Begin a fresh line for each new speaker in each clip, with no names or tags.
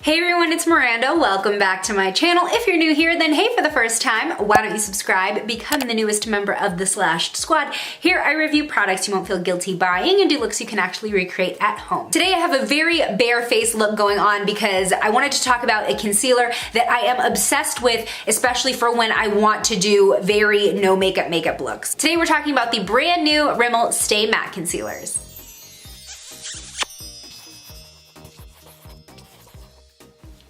Hey everyone, it's Miranda. Welcome back to my channel. If you're new here, then hey for the first time, why don't you subscribe, become the newest member of the Slashed Squad. Here I review products you won't feel guilty buying and do looks you can actually recreate at home. Today I have a very bare face look going on because I wanted to talk about a concealer that I am obsessed with, especially for when I want to do very no makeup looks. Today we're talking about the brand new Rimmel Stay Matte Concealers.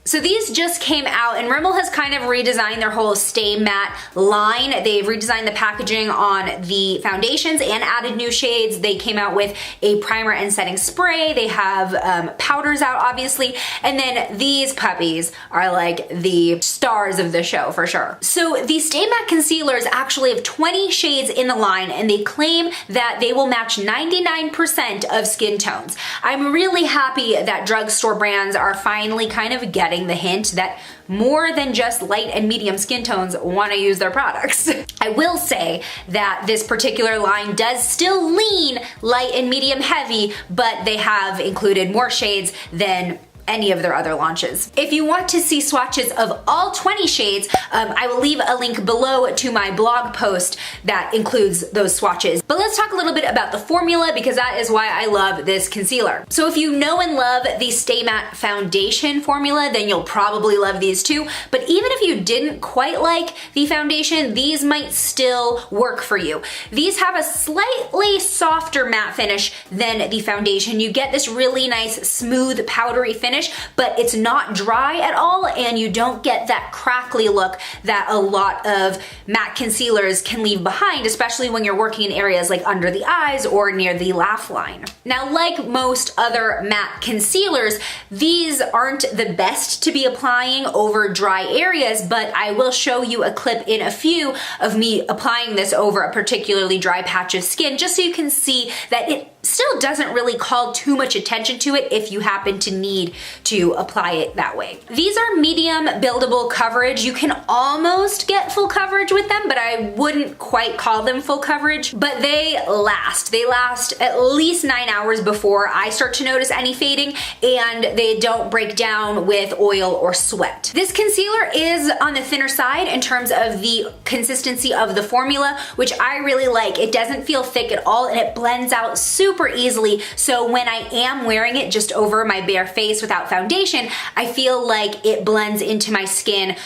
So these just came out and Rimmel has kind of redesigned their whole Stay Matte line. They've redesigned the packaging on the foundations and added new shades. They came out with a primer and setting spray. They have powders out obviously. And then these puppies are like the stars of the show for sure. So the Stay Matte Concealers actually have 20 shades in the line and they claim that they will match 99% of skin tones. I'm really happy that drugstore brands are finally kind of getting the hint that more than just light and medium skin tones want to use their products. I will say that this particular line does still lean light and medium heavy, but they have included more shades than any of their other launches. If you want to see swatches of all 20 shades, I will leave a link below to my blog post that includes those swatches. But let's talk a little bit about the formula because that is why I love this concealer. So if you know and love the Stay Matte foundation formula, then you'll probably love these too. But even if you didn't quite like the foundation, these might still work for you. These have a slightly softer matte finish than the foundation. You get this really nice, smooth, powdery finish, but it's not dry at all and you don't get that crackly look that a lot of matte concealers can leave behind, especially when you're working in areas like under the eyes or near the laugh line. Now, like most other matte concealers, these aren't the best to be applying over dry areas, but I will show you a clip in a few of me applying this over a particularly dry patch of skin just so you can see that it still doesn't really call too much attention to it if you happen to need to apply it that way. These are medium buildable coverage. You can almost get full coverage with them, but I wouldn't quite call them full coverage, but they last. They last at least 9 hours before I start to notice any fading, and they don't break down with oil or sweat. This concealer is on the thinner side in terms of the consistency of the formula, which I really like. It doesn't feel thick at all and it blends out super easily. So when I am wearing it just over my bare face without foundation, I feel like it blends into my skin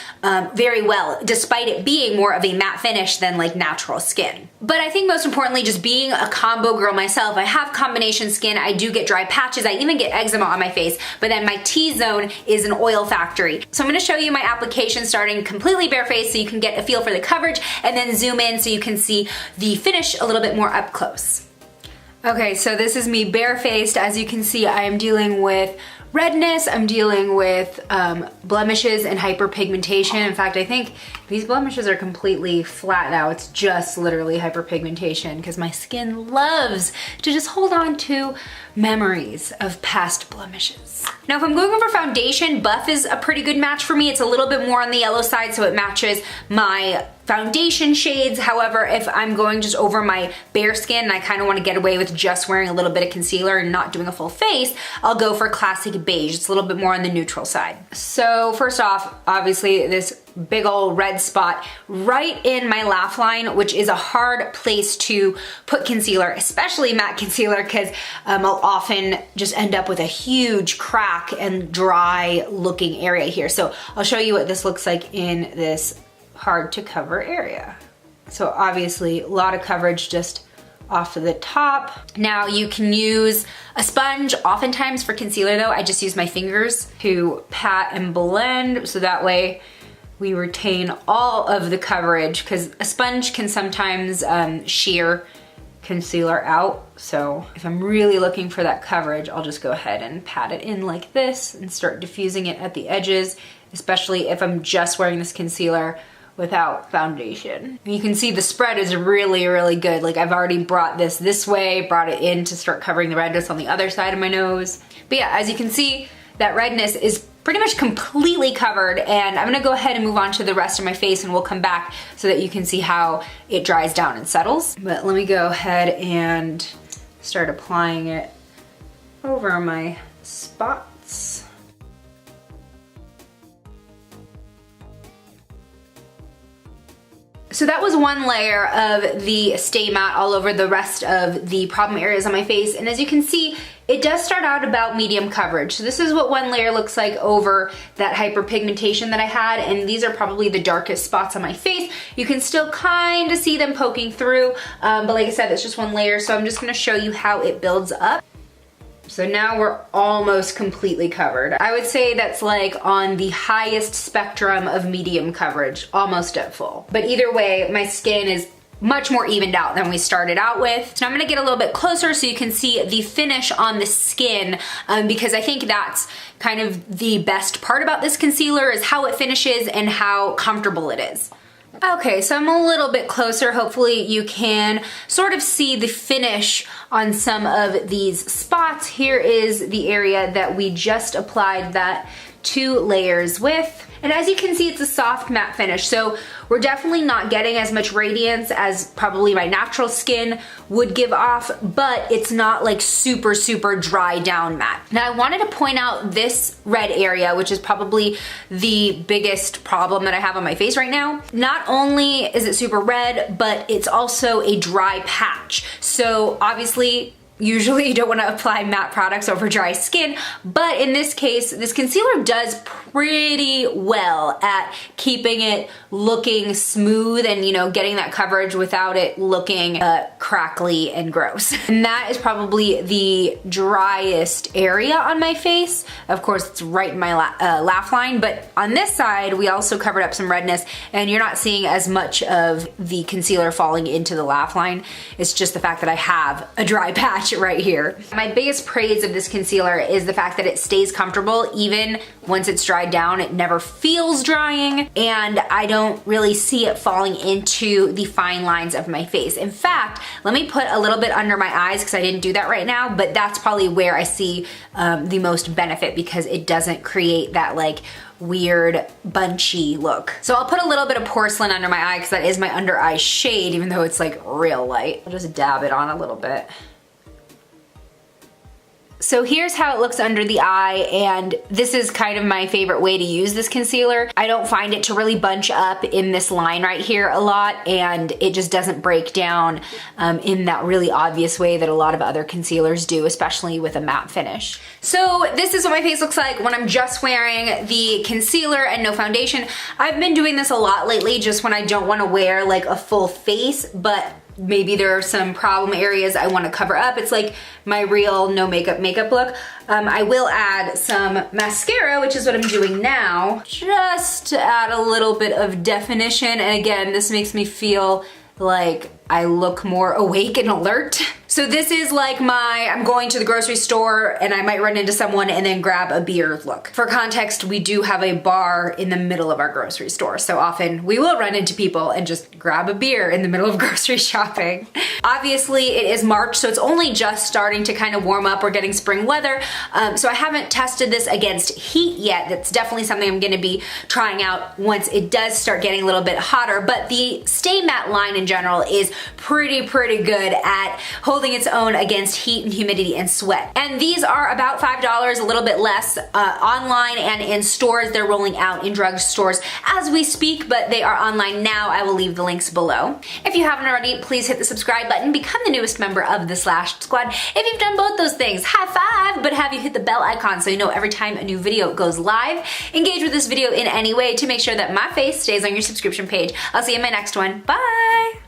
very well, despite it being more of a matte finish than like natural skin. But I think most importantly, just being a combo girl myself, I have combination skin, I do get dry patches, I even get eczema on my face, but then my T-zone is an oil factory. So I'm gonna show you my application starting completely bare face so you can get a feel for the coverage and then zoom in so you can see the finish a little bit more up close. Okay, so this is me barefaced. As you can see, I am dealing with redness, I'm dealing with blemishes and hyperpigmentation. In fact, I think these blemishes are completely flat now. It's just literally hyperpigmentation because my skin loves to just hold on to memories of past blemishes. Now, if I'm going over foundation, Buff is a pretty good match for me. It's a little bit more on the yellow side, so it matches my foundation shades. However, if I'm going just over my bare skin and I kind of want to get away with just wearing a little bit of concealer and not doing a full face, I'll go for Classic Beige. It's a little bit more on the neutral side. So first off, obviously this big old red spot right in my laugh line, which is a hard place to put concealer, especially matte concealer, because I'll often just end up with a huge crack and dry looking area here. So I'll show you what this looks like in this hard to cover area. So obviously a lot of coverage just off the top. Now you can use a sponge. Oftentimes for concealer though, I just use my fingers to pat and blend so that way we retain all of the coverage, because a sponge can sometimes shear concealer out. So if I'm really looking for that coverage, I'll just go ahead and pat it in like this and start diffusing it at the edges, especially if I'm just wearing this concealer without foundation. And you can see the spread is really, really good. Like I've already brought this way, brought it in to start covering the redness on the other side of my nose. But yeah, as you can see, that redness is pretty much completely covered, and I'm gonna go ahead and move on to the rest of my face and we'll come back so that you can see how it dries down and settles. But let me go ahead and start applying it over my spots. So that was one layer of the Stay Matte all over the rest of the problem areas on my face. And as you can see, it does start out about medium coverage. So this is what one layer looks like over that hyperpigmentation that I had. And these are probably the darkest spots on my face. You can still kind of see them poking through. But like I said, it's just one layer. So I'm just gonna show you how it builds up. So now we're almost completely covered. I would say that's like on the highest spectrum of medium coverage, almost at full. But either way, my skin is much more evened out than we started out with. So I'm gonna get a little bit closer so you can see the finish on the skin, because I think that's kind of the best part about this concealer is how it finishes and how comfortable it is. Okay, so I'm a little bit closer. Hopefully you can sort of see the finish on some of these spots. Here is the area that we just applied that 2 layers with. And as you can see, it's a soft matte finish. So we're definitely not getting as much radiance as probably my natural skin would give off, but it's not like super, super dry down matte. Now I wanted to point out this red area, which is probably the biggest problem that I have on my face right now. Not only is it super red, but it's also a dry patch. So obviously, usually you don't want to apply matte products over dry skin, but in this case, this concealer does pretty well at keeping it looking smooth and, you know, getting that coverage without it looking crackly and gross. And that is probably the driest area on my face. Of course, it's right in my laugh line, but on this side, we also covered up some redness and you're not seeing as much of the concealer falling into the laugh line. It's just the fact that I have a dry patch right here. My biggest praise of this concealer is the fact that it stays comfortable even once it's dried down. It never feels drying and I don't really see it falling into the fine lines of my face. In fact, let me put a little bit under my eyes because I didn't do that right now, but that's probably where I see the most benefit because it doesn't create that like weird bunchy look. So I'll put a little bit of porcelain under my eye because that is my under eye shade, even though it's like real light. I'll just dab it on a little bit. So here's how it looks under the eye, and this is kind of my favorite way to use this concealer. I don't find it to really bunch up in this line right here a lot, and it just doesn't break down in that really obvious way that a lot of other concealers do, especially with a matte finish. So this is what my face looks like when I'm just wearing the concealer and no foundation. I've been doing this a lot lately just when I don't want to wear like a full face, but maybe there are some problem areas I want to cover up. It's like my real no makeup look. I will add some mascara, which is what I'm doing now, just to add a little bit of definition. And again, this makes me feel like I look more awake and alert. So this is like my, I'm going to the grocery store and I might run into someone and then grab a beer look. For context, we do have a bar in the middle of our grocery store. So often we will run into people and just grab a beer in the middle of grocery shopping. Obviously it is March, so it's only just starting to kind of warm up. We're getting spring weather. So I haven't tested this against heat yet. That's definitely something I'm gonna be trying out once it does start getting a little bit hotter. But the Stay Matte line in general is pretty good at holding its own against heat and humidity and sweat. And these are about $5, a little bit less online and in stores. They're rolling out in drugstores as we speak, but they are online now. I will leave the links below. If you haven't already, please hit the subscribe button, become the newest member of the Slash Squad. If you've done both those things, high five, but have you hit the bell icon so you know every time a new video goes live. Engage with this video in any way to make sure that my face stays on your subscription page. I'll see you in my next one. Bye!